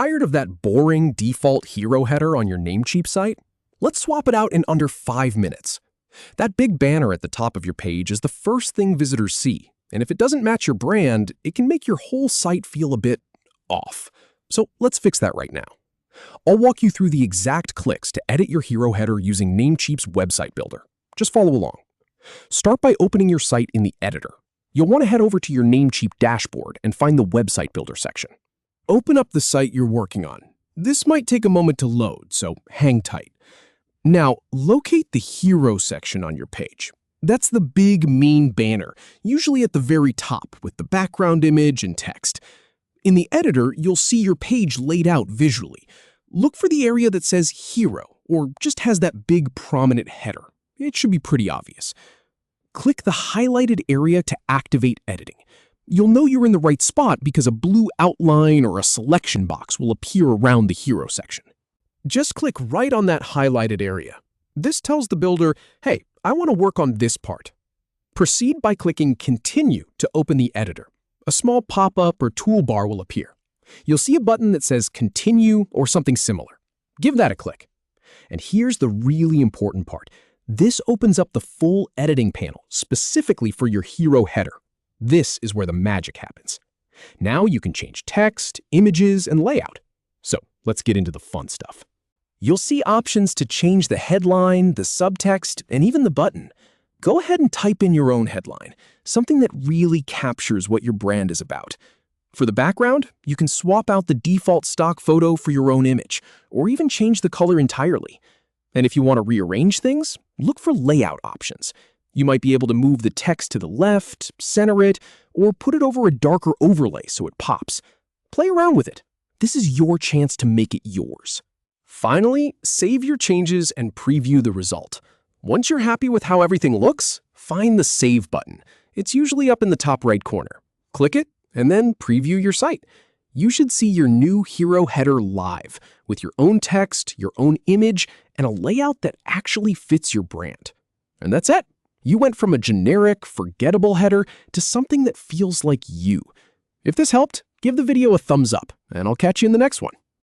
Tired of that boring default hero header on your Namecheap site? Let's swap it out in under 5 minutes. That big banner at the top of your page is the first thing visitors see, and if it doesn't match your brand, it can make your whole site feel a bit off. So let's fix that right now. I'll walk you through the exact clicks to edit your hero header using Namecheap's website builder. Just follow along. Start by opening your site in the editor. You'll want to head over to your Namecheap dashboard and find the website builder section. Open up the site you're working on. This might take a moment to load, so hang tight. Now, locate the hero section on your page. That's the big, mean banner, usually at the very top with the background image and text. In the editor, you'll see your page laid out visually. Look for the area that says Hero, or just has that big prominent header. It should be pretty obvious. Click the highlighted area to activate editing. You'll know you're in the right spot because a blue outline or a selection box will appear around the Hero section. Just click right on that highlighted area. This tells the builder, hey, I want to work on this part. Proceed by clicking Continue to open the editor. A small pop-up or toolbar will appear. You'll see a button that says Continue or something similar. Give that a click. And here's the really important part. This opens up the full editing panel specifically for your hero header. This is where the magic happens. Now you can change text, images, and layout. So let's get into the fun stuff. You'll see options to change the headline, the subtext, and even the button. Go ahead and type in your own headline, something that really captures what your brand is about. For the background, you can swap out the default stock photo for your own image, or even change the color entirely. And if you want to rearrange things, look for layout options. You might be able to move the text to the left, center it, or put it over a darker overlay so it pops. Play around with it. This is your chance to make it yours. Finally, save your changes and preview the result. Once you're happy with how everything looks, find the Save button. It's usually up in the top right corner. Click it, and then preview your site. You should see your new hero header live, with your own text, your own image, and a layout that actually fits your brand. And that's it. You went from a generic, forgettable header to something that feels like you. If this helped, give the video a thumbs up, and I'll catch you in the next one.